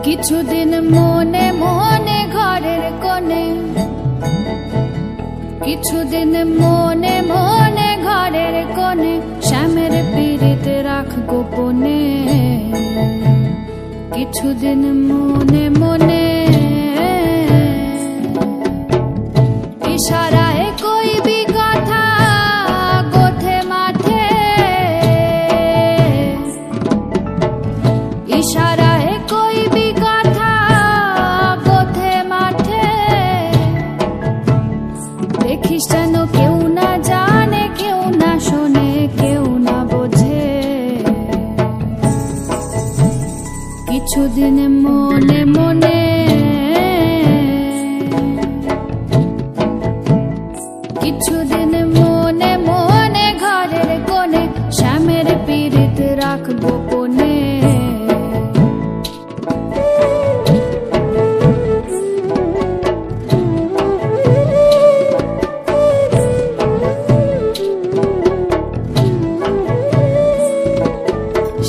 কিছুদিন মনে মনে ঘরের কোণে, কিছুদিন মনে মনে ঘরের কোণে, শ্যামের পীড়িতে রাখ গোপনে। কিছুদিন মনে মনে ইশারায় কইবি কথা গোথে মাঠে, ইশারায় কইবি কথা গোথে মাঠে। দেখিস যেন কেউ না জানে, কেউ না শোনে, কেউ না বোঝে। কিছুদিন মনে মনে, কিছুদিন মনে মনে ঘরের কোণে, শ্যামের পীড়িত রাখ গোপনে।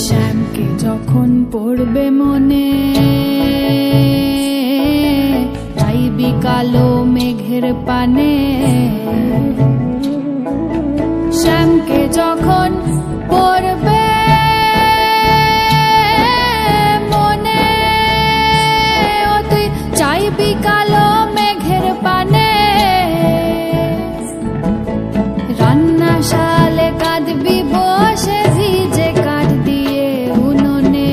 শ্যামকে যখন পড়বে মনে, চাইবি কালো মেঘের পানে। শ্যামকে যখন পড়বে মনে, ও তুই চাইবি কালো মেঘের পানে। রান্নাশালে কাঁদবি বসে ভিজে কাঠ দিয়ে উনুনে।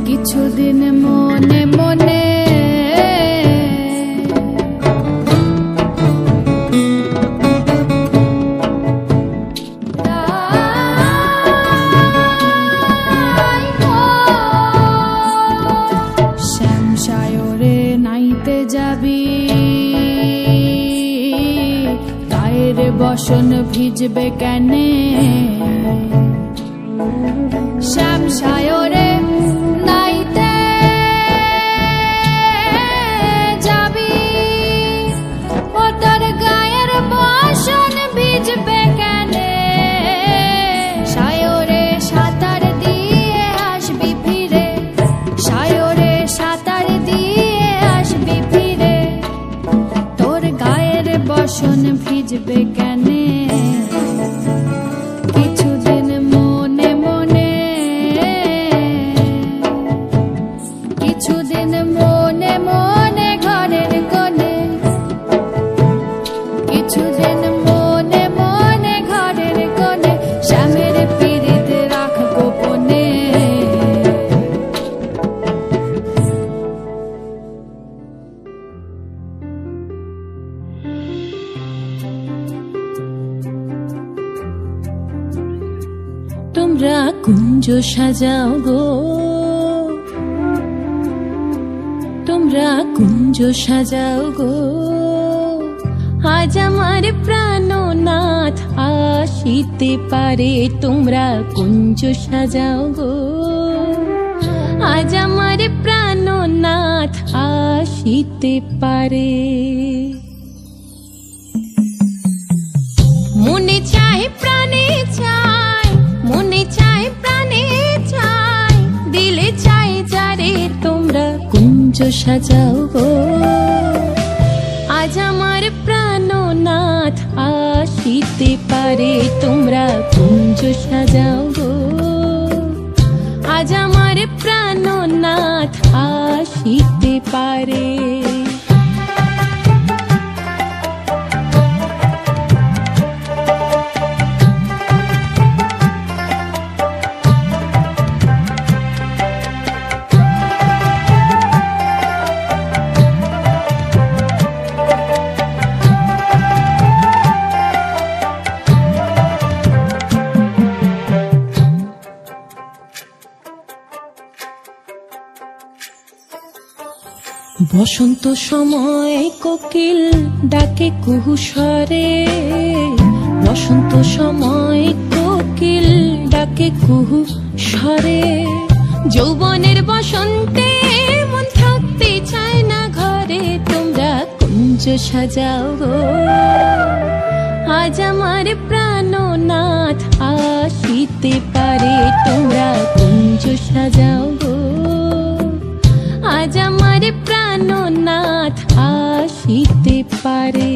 কিছুদিন মনে মনে শ্যামসায়রে নাইতে যাবি, গায়ের বসন ভিজবে কেনে। শ্যামসায়রে নাইতে যাবি, ও তোর গায়ের বসন ভিজবে কেনে। সায়রে সাঁতার দিয়ে আসবি ফিরে, সায়রে সাঁতার দিয়ে আসবি ফিরে। তোর গায়ের বসন ভিজবে কেনে। কিছুদিন মনে মনে, কিছুদিন মনে মনে ঘরের কোণে, কিছুদিন মনে মনে ঘরের কোণে, শ্যামের পীড়িত রাখ গোপনে। তোমরা কুঞ্জ সাজাও গো, তোমরা কুঞ্জ সাজাও গো, আজ আমার প্রাণনাথ আসিতে পারে। তোমরা কুঞ্জ সাজাও গো, আজ আমার প্রাণনাথ আসিতে পারে। মনে চায় প্রাণে চায়, মনে চায় প্রাণে চায়, দিলে চায় যারে। তোমরা কুঞ্জ সাজাও গো, আজ আমার প্রাণনাথ আসিতে পারে। তোমরা কুঞ্জ সাজাও গো, আজ আমার প্রাণনাথ আসিতে পারে। বসন্ত সময় কোকিল ডাকে কুহু স্বরে, বসন্ত সময় কোকিল ডাকে কুহু স্বরে। যৌবনের বসন্তে মন থাকতে চায় না ঘরে, তোমরা কুঞ্জ সাজাও গো। আজ আমার প্রাণনাথ আসিতে পারে, তোমরা কুঞ্জ সাজাও গো। আজ আমার প্রাণনাথ আসিতে পারে।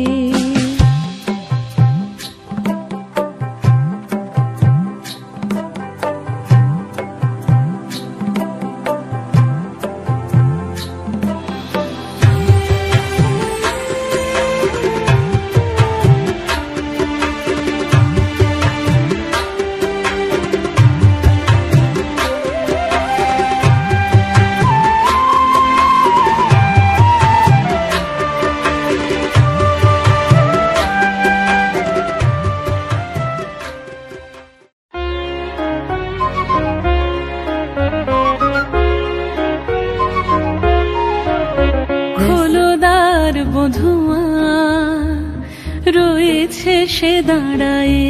বধুয়া রয়েছে সে দাঁড়ায়,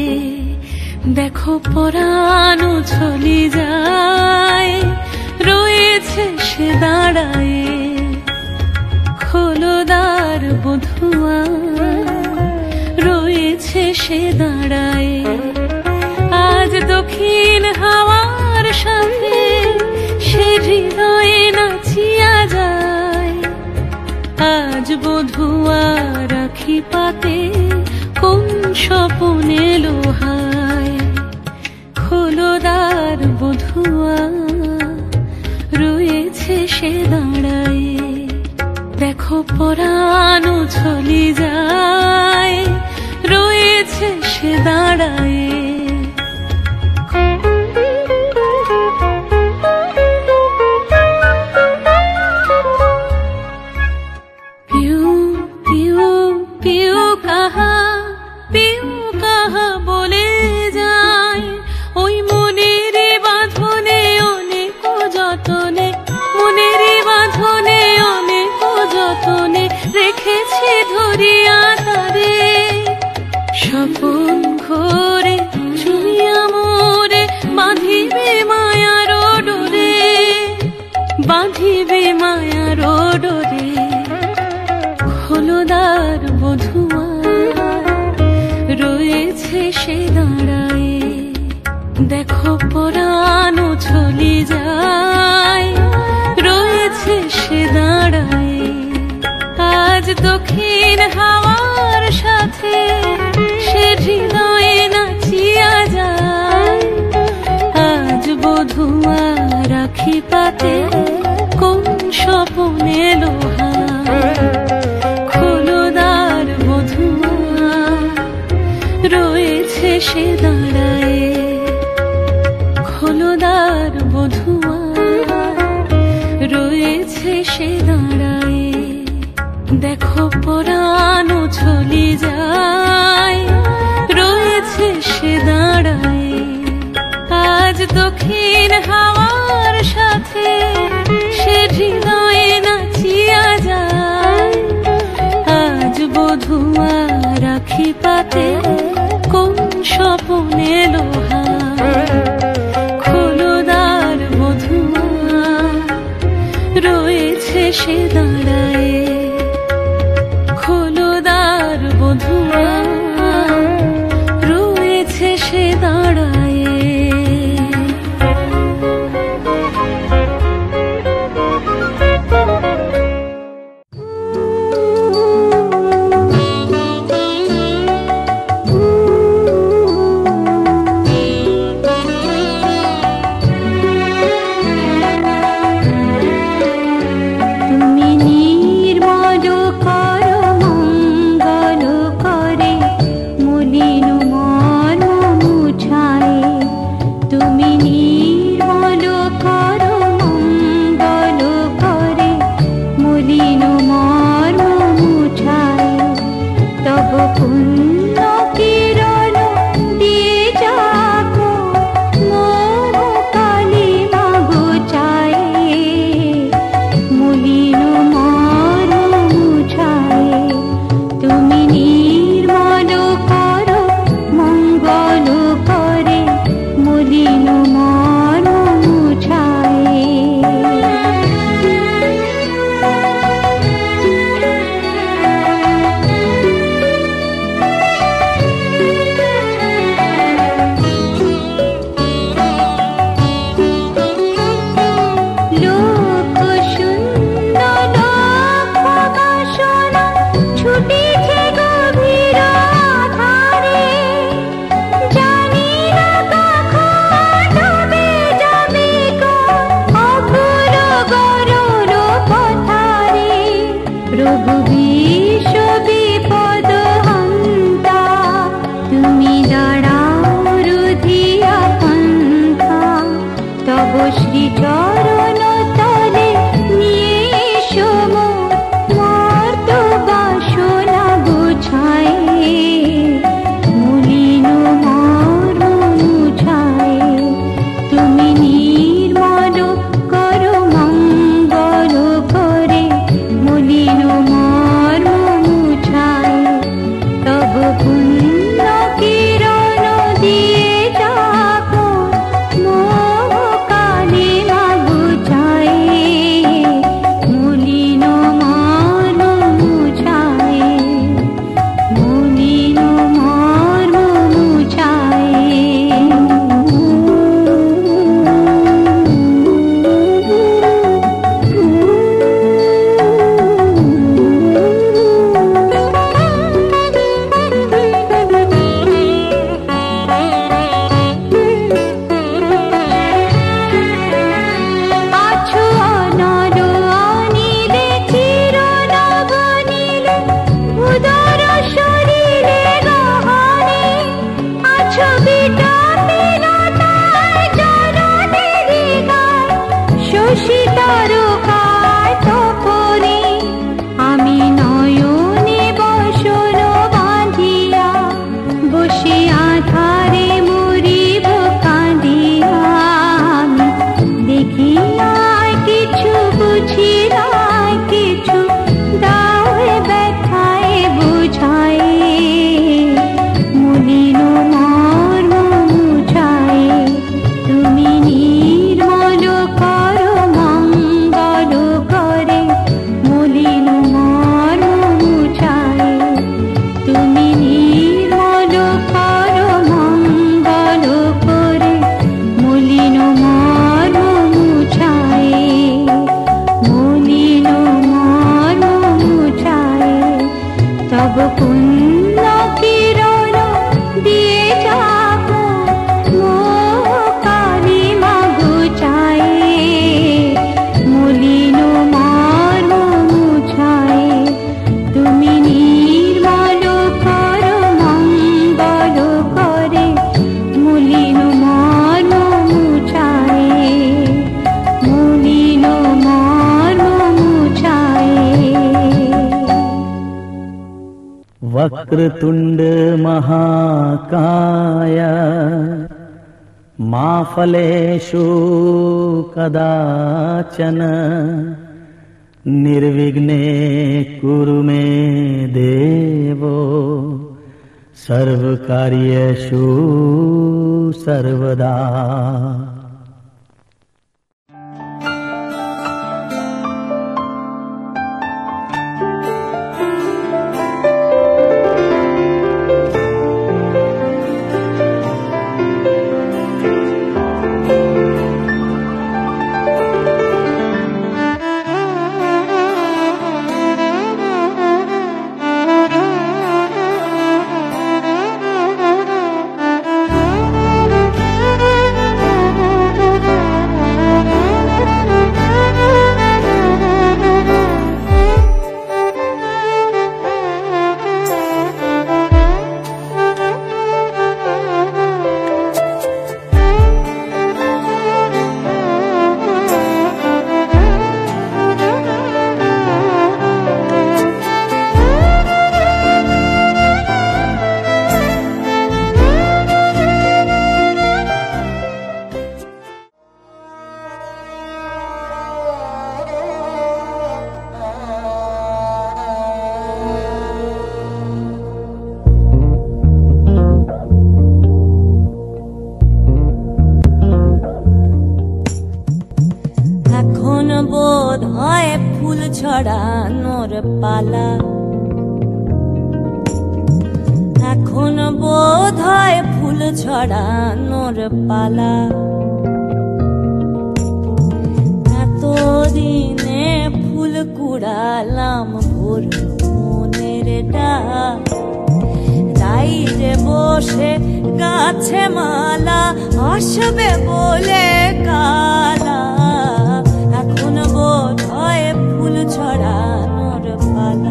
দেখো পরাণ চলি যায়, রয়েছে সে দাঁড়ায়। খোলদার বধুয়া রয়েছে সে দাঁড়ায়, আজ দক্ষিণ হাওয়ার সাথে সে হৃদয়ে নাচিয়া যায়। আজ বধুয়া রাখি পাতে কোন স্বপনে লোহায়, খোলদার বধুয়া রয়েছে সে দাঁড়ায়, দেখো পরাণ চলি যায়, রয়েছে সে দাঁড়ায়। বলে যায় ওই মনের বাঁধনে অনেক যতনে, মনের বাঁধনে অনেক যতনে রেখেছি ধরিয়া তারে। স্বপন ঘোরে চুমিয়া মোরে বাঁধিবে মায়ার ডোরে, বাঁধিবে মায়ার ডোরে। খোলদার বধুয়া রয়েছে সে দাঁড়ায়, দেখো পরাণ চলি যায়, রয়েছে সে দাঁড়ায়। আজ দক্ষিণ হাওয়ার সাথে সে হৃদয়ে নাচিয়া যায়। আজ বধুয়া রাখি পাতে কোন স্বপনে লোহায়, খোলদার বধুয়া রয়েছে সে দাঁড়ায়। খোলদার বধুয়া রয়েছে সে দাঁড়ায়, দেখো পরাণ চলি যায়, রয়েছে সে দাঁড়ায়। আজ দক্ষিণ হাওয়ার সাথে সে হৃদয়ে নাচিয়া যায়। আজ বধুয়া রাখি পাতে কোন স্বপনে লোহায়, খোলদার বধুয়া রয়েছে সে দাঁড়ায়। খোলদার বধুয়া রয়েছে সে দাঁড়ায়। তুমি নির্মল প্রভু বিশ্ব বিপদ হন্তা, তুমি দাঁড়াও রুধিয়া পন্থা, তব শ্রীচরণ তলে নিয়ে এসো মর্ত বাসনা বুঝায়, মলিন মর্ম মুছায়, তুমি নির্মল করো মঙ্গল করে, মলিন মর্ম মুছায়, তব পুণ্য কিরণ দিয়ে যাবো মোহ কালিমা বুঝায়, মলিন মর্ম মুছায়, মলিন মর্ম মুছায়। আছো অনর অনিলে চির নবনীলে, উদর শরীরে গহনে, আছো বিটপিনতায় জননীর গায়, শশী তারকায় তপনে, আমি নয়নে বসন বাঁধিয়া, বসে আধারে মরিব কাঁদিয়া, আমি দেখি নাই কিছু, বুঝি নাই কিছু, দাও হে ব্যথায় বুঝায়, মলিন মর্ম মুছায়, তুমি নির্মল করো মঙ্গল করে, মলিন মর্ম মুছায়, তুমি নির্মল করো মঙ্গল করে, মলিন মর্ম মুছায়, মলিন মর্ম মুছায়, তব পুণ্য কিরণ দিয়ে যাবো মোহ কালিমা বুঝায়, মলিন মর্ম মুছায়, তুমি নির্মল করো মঙ্গল করে, মলিন মর্ম মুছায়, মলিন মর্ম মুছায়। वक्रतुंड महाकाय मा फलेषु कदाचन निर्विघ्ने कुरु मे देवो सर्वकार्येषु सर्वदा। ছড়ানোর পালা, এখন বোধ হয় ফুল ছড়ানোর পালা। এতদিনে ফুল কুড়ালাম ভোর মনের ডাক, তাই যে বসে গাছে মালা আসবে বলে কালা। এখন বোধ হয় ফুল ছড়ানোর পালা।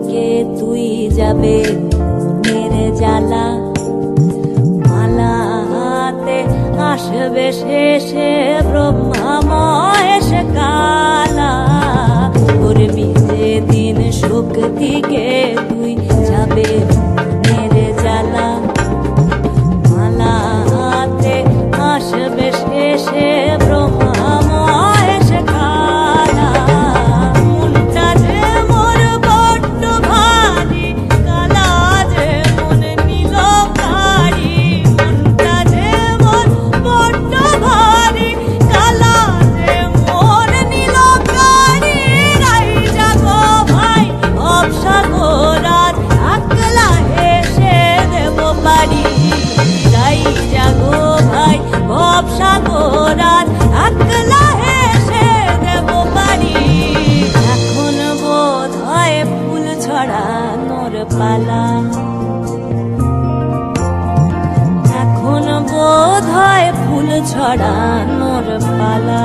দিকে তুই যাবে মনের জ্বালা, মালা হাতে আসবে শেষে ব্রহ্মাময় সে কালা। করবি যেদিন সুখ দিকে তুই যাবে মনের জ্বালা, মালা হাতে আসবে শেষে ব্রহ্মাময় সে কালা। মনটা যে মোর বড্ড ভারী, কালা যে মন নিল কারি। মনটা যে মোর বড্ড ভারী, কালা যে মন নিল কারি। রাই জাগো ভাই ভবসাগর আজ একলা হেসে দেব পারি। রাই জাগো ভাই ভবসাগর আজ একলা হেসে দেব পারি। এখন বোধ হয় ফুল ছড়ানোর পালা, এখন বোধ হয় ফুল ছড়ানোর পালা।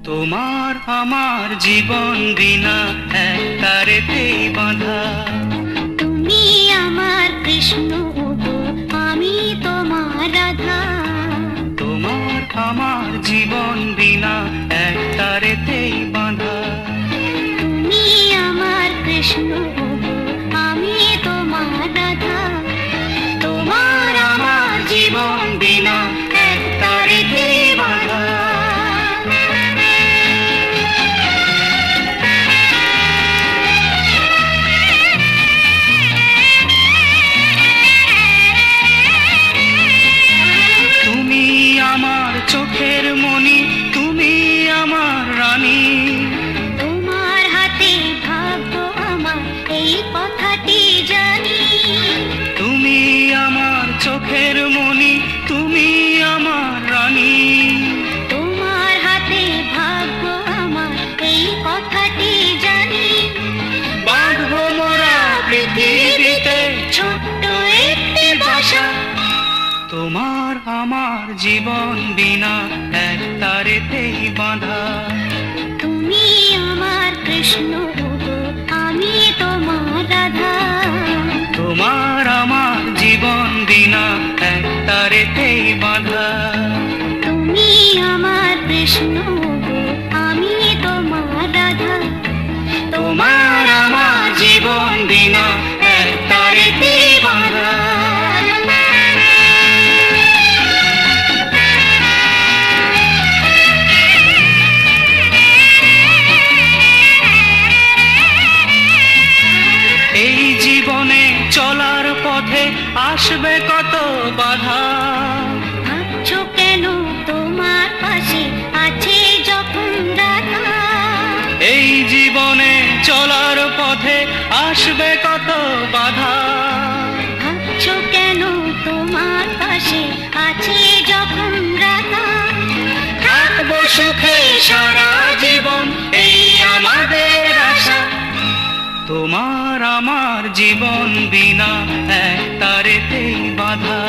তোমার আমার জীবন বিনা এক তারেতেই বাঁধা। তুমি আমার কৃষ্ণ গো, আমি তোমার রাধা। তোমার আমার জীবন বিনা এক তারেতেই বাঁধা। তুমি আমার কৃষ্ণ গো, আমি তোমার রাধা। তোমার আমার জীবন বিনা এক তারেতেই বাঁধা। চোখের মনি, তুমি আমার রানী। তোমার হাতে ভাগ্য আমার, এই কথাটি জানি। তুমি আমার চোখের মনি, তুমি আমার রানী। তোমার হাতে ভাগ্য আমার, এই কথাটি জানি। বাঁধবো মোরা পৃথিবীতে ছোট্ট একটি বাসা। তোমার আমার জীবন বিনা এক তারেতেই বাঁধা। তুমি আমার কৃষ্ণ গো, আমি তোমার রাধা। তোমার আমার জীবন বিনা এক তারেতেই বাঁধা। তুমি আমার কৃষ্ণ গো, আমি তোমার রাধা। তোমার আমার জীবন বিনা এক তারেতেই বাঁধা। এই জীবনে চলার পথে আসবে কত বাধা। ভাবছো কেন তোমার পাশে আছে যখন রাধা। এই জীবনে চলার পথে আসবে কত বাধা। ভাবছো কেন তোমার পাশে আছে যখন রাধা। থাকবো সুখে সারা জীবন, এই আমাদের আশা। তোমার আমার জীবন বিনা এক তারেতেই বাঁধা।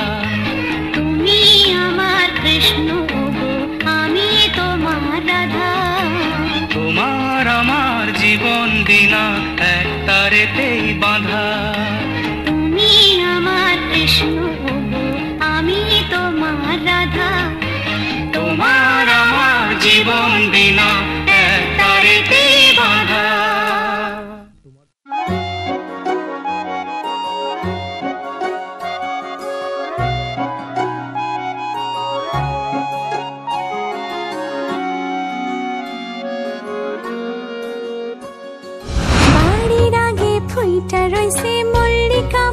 তুমি আমার কৃষ্ণ গো, আমি তোমার রাধা। তোমার আমার জীবন বিনা এক তারেতেই বাঁধা। তুমি আমার কৃষ্ণ গো, আমি তোমার রাধা। তোমার আমার জীবন বিনা এক তারেতেই বাঁধা। বাড়ির আগে ফুইটা রইছে মল্লিকা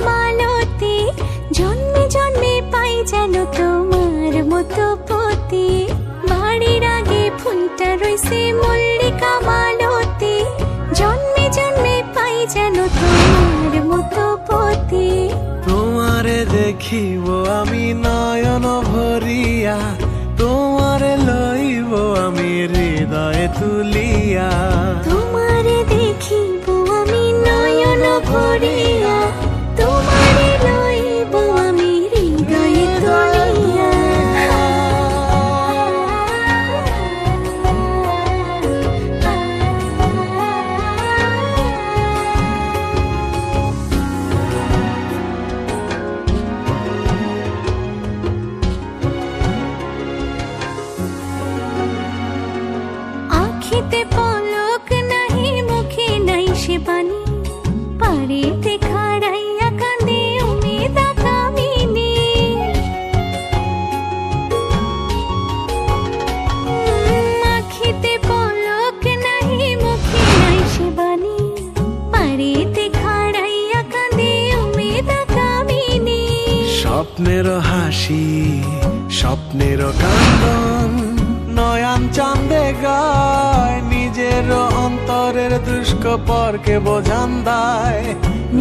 রইছে মল্লিকা মালতী, জন্মে জন্মে পাই যেন তোমার মতো পতি। তোমারে দেখিব আমি নয়ন ভরিয়া, তোমারে লইব আমি হৃদয়ে তুলিয়া। তোমারে দেখিব আমি নয়ন ভরিয়া, তোমারে লইব আমি হৃদয়ে তুলিয়া। আখিতে পলক নাহি, মুখে নাই সে বাণী, পারেতে খাড়াইয়া কাঁদে উমেদা কামিনী। আখিতে পলক নাহি, মুখে নাই সে বাণী, পারেতে খাড়াইয়া কাঁদে উমেদা কামিনী। স্বপ্নের হাসি স্বপ্নের কান্দন, নয়ন চাঁদে গায় নিজের অন্তরের দুষ্কপরকে বোঝান দেয়।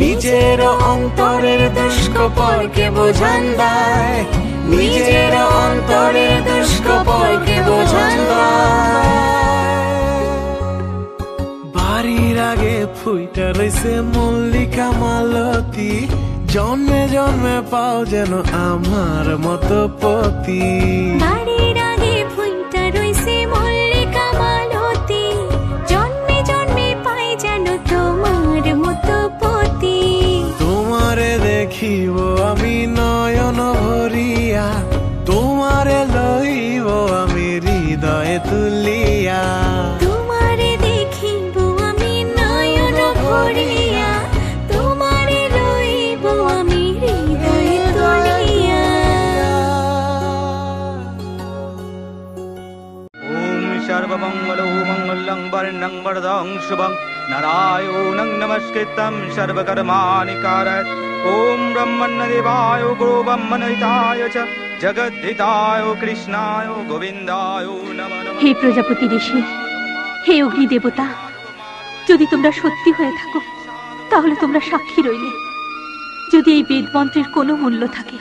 নিজের অন্তরের দুষ্কপরকে বোঝান দেয়, নিজের অন্তরের দুষ্কপরকে বোঝান দেয়। বাড়ির আগে ফুইটা রইছে মল্লিকা মালতী, জন্মে জন্মে পাও যেন আমার মতো পতি। বাড়ির আগে ফুইটা রইছে মল্লিকা মালতী, জন্মে জন্মে পাই যেন তোমার মতো পতি। তোমারে দেখিব আমি নয়ন ভরিয়া, তোমারে লইব আমি হৃদয়ে তুলিয়া। তোমারে দেখিব আমি নয়ন ভরিয়া, তোমারে লইব আমি হৃদয়ে তুলিয়া। ওম সর্বমঙ্গল মঙ্গলং বর্ণং বরদং শুভং নারায়ণং নমস্কৃত্যং সর্বকর্মাণি কারয়েৎ। ওম ব্রহ্মণ্যদেবায় গুরু ব্রহ্মণহিতায় চ জগদ্ধিতায় কৃষ্ণায় গোবিন্দায় নমঃ নমঃ। হে প্রজাপতি ঋষি, হে অগ্নি দেবতা, যদি তোমরা সত্যি হয়ে থাকো তাহলে তোমরা সাক্ষী রইলে। যদি এই বেদ মন্ত্রের কোনো মূল্য থাকে,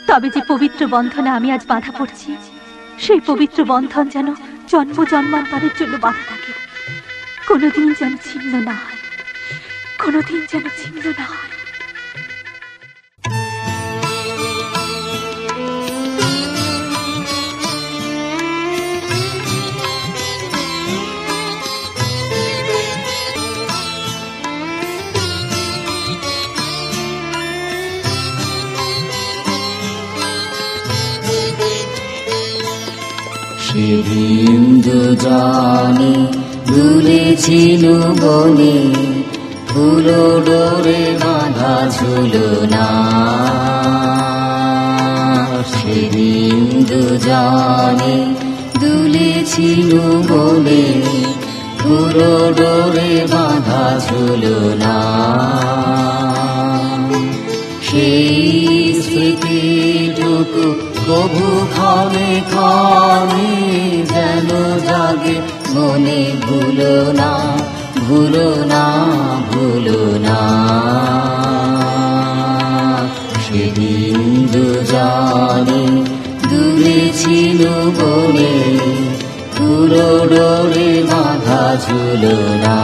তবে যে পবিত্র বন্ধনে আমি আজ বাধা পড়ছি, সেই পবিত্র বন্ধন যেন জন্ম জন্মান্তরের জন্য বাধা থাকে, কোনোদিন যেন ছিন্ন না হয়, কোনোদিন যেন ছিন্ন না হয়। বিন্দু জানি দুলেছিল বনে, ফুলো ডোরে বাঁধা ঝুলনা। সে বিন্দু জানি দুলেছিল বনে, ফুলো ডোরে বাঁধা ঝুলনা। সেই স্মৃতিটুকু কবু ক্ষণে ক্ষণে যেন জাগে মনে, ভুলো না ভুলো না ভুলো না। সেদিন দুজনে দূরে ছিল বনে, পুরো ডোরে বাঁধা ঝুলো না।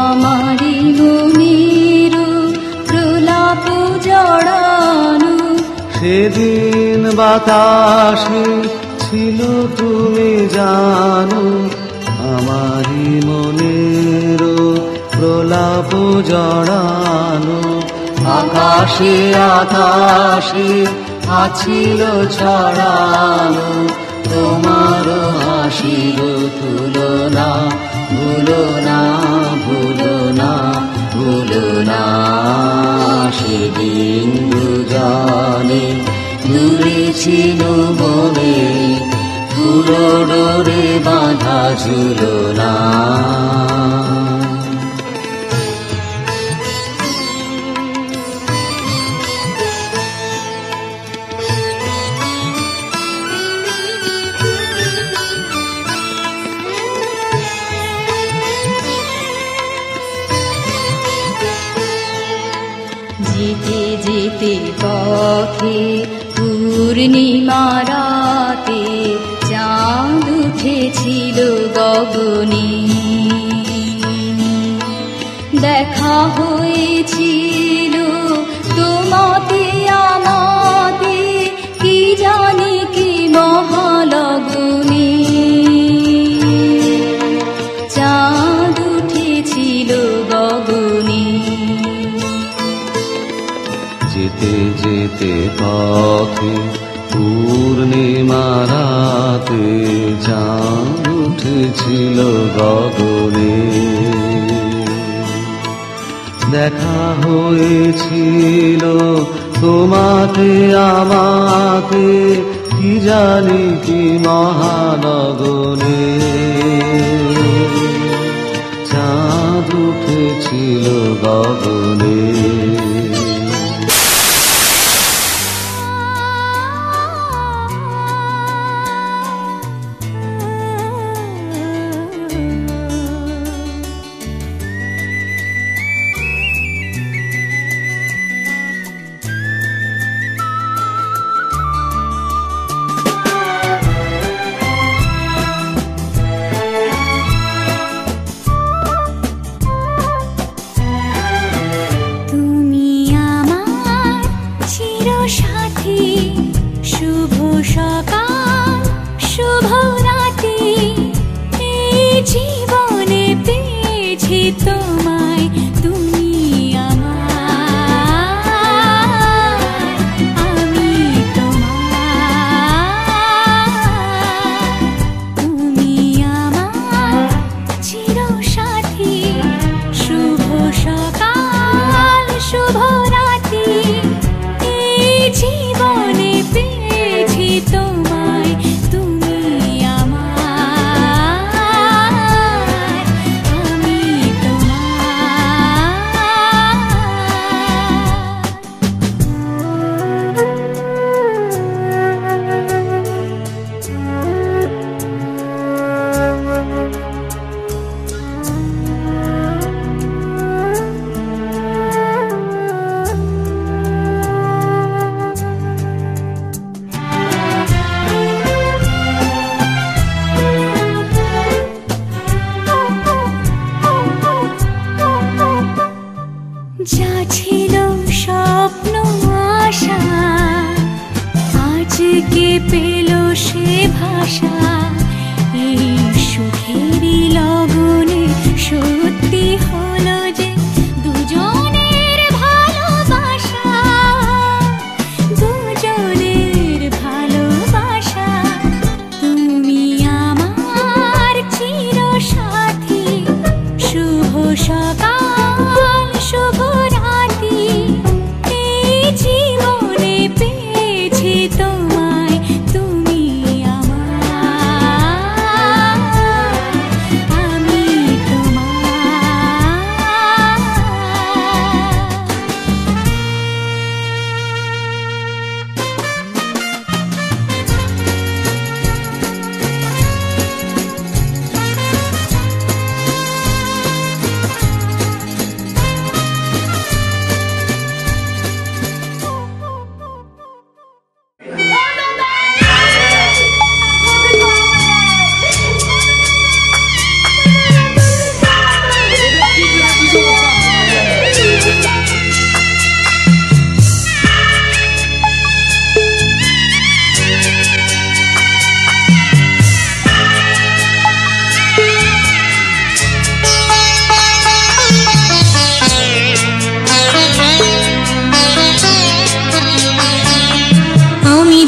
আমারি মনের প্রলাপ জড়ানো, সেদিন বাতাসে ছিল তুমি জানো, আমারি মনের প্রলাপ জড়ানো। আকাশে আকাশে আছিল ছড়ানো, তোমার হাসির তুলনা, ভুলো না ভুলো না ভুলো না। সেদিন দুজনে দূরে ছিল বনে পুরো ডোরে বাঁধা ঝুলনা। যেতে যেতে পথে পূর্ণিমা রাতে চাঁদ উঠেছিল গগনে, দেখা হয়েছিল তোমাতে আমাতে কি জানি কি মহালগনে। চাঁদ উঠেছিল গগনে। যেতে যেতে পথে পূর্ণিমা রাতে চাঁদ উঠেছিল গগনে, দেখা হয়েছিল তোমাতে আমাতে কি জানি কি মহানগনে। চাঁদ উঠেছিল গগনে।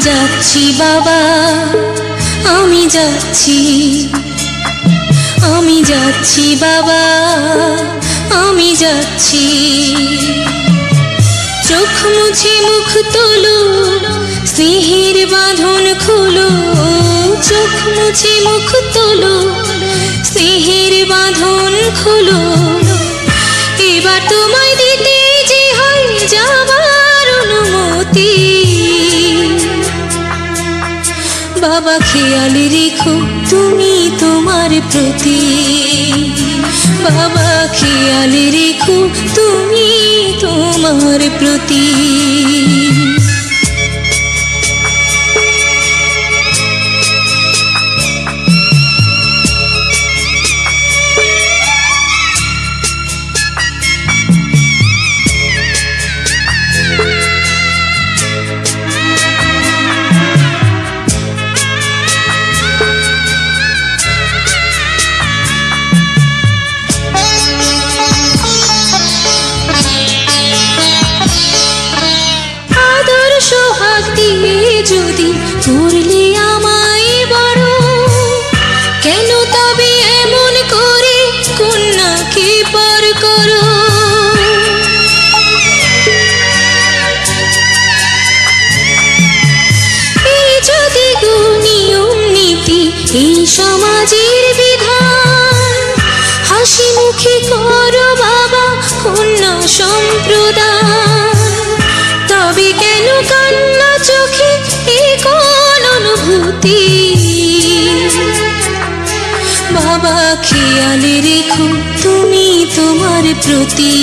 যাচ্ছি বাবা, আমি যাচ্ছি, আমি যাচ্ছি বাবা, আমি যাচ্ছি। চোখ মুছে মুখ তোলো, স্নেহের বাঁধন খোলো, চোখ মুছে মুখ তোলো, স্নেহের বাঁধন খোলো, এবার তোমায় দিতে যে হয় যাবার অনুমতি। বাবা খেয়াল রেখো তুমি তোমার প্রতি, বাবা খেয়াল রেখো তুমি তোমার প্রতি। যদি করলে আমায় বড়, কেন তবে এমন করে কন্যাকে পর করো? এই যদি নিয়ম নীতি এই সমাজের বিধান, হাসি মুখে করো বাবা কন্যা সম্প্রদান, তবে কেন কান্না চোখে এই কোন অনুভূতি? বাবা খেয়াল রেখো তুমি তোমার প্রতি,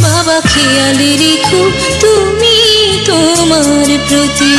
বাবা খেয়াল রেখো তুমি তোমার প্রতি।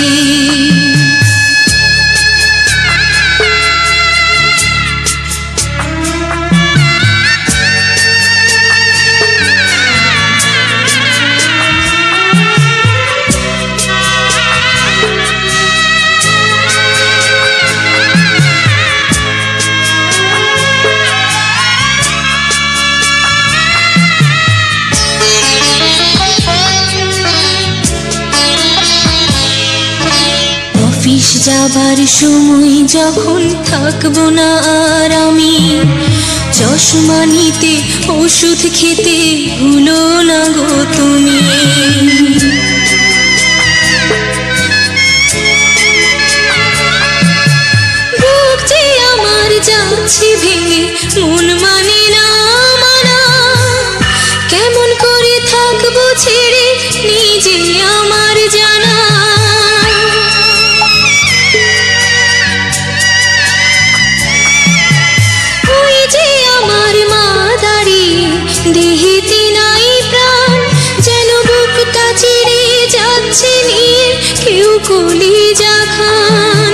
অফিস যাবার সময় যখন থাকবো না আর আমি, চশমা নিতে ওষুধ খেতে ভুলো না গো তুমি। বুক যে আমার যাচ্ছে ভেঙে, মন মানে না মানা, কেমন করে থাকবো ছেড়ে নিজে আমার জানা। দেহেতে নাই প্রাণ, যেন বুকটা চিরে যাচ্ছে নিয়ে কেউ কলিজা খান।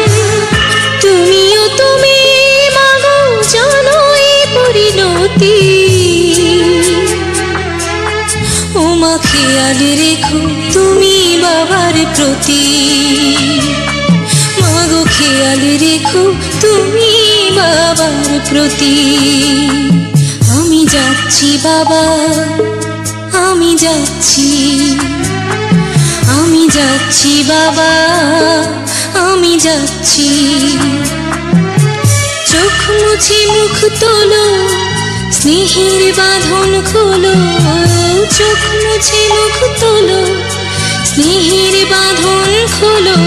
তুমিও তুমি মাগো জানো এই পরিণতি, ও মা খেয়াল রেখো তুমি বাবার প্রতি, মাগো খেয়াল রেখো তুমি বাবার প্রতি। আমি যাচ্ছি বাবা, আমি যাচ্ছি, আমি যাচ্ছি বাবা, আমি যাচ্ছি। চোখ মুছে মুখ তোলো, স্নেহের বাঁধন খোলো, চোখ মুছে মুখ তোলো, স্নেহের বাঁধন খোলো,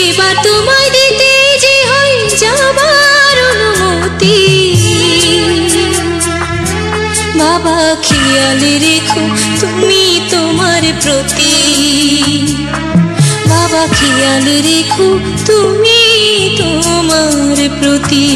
এবার তোমায় দিতে যে হয় যাবার অনুমতি। বাবা খেয়াল রেখো তুমি তোমার প্রতি, বাবা খেয়াল রেখো তুমি তোমার প্রতি।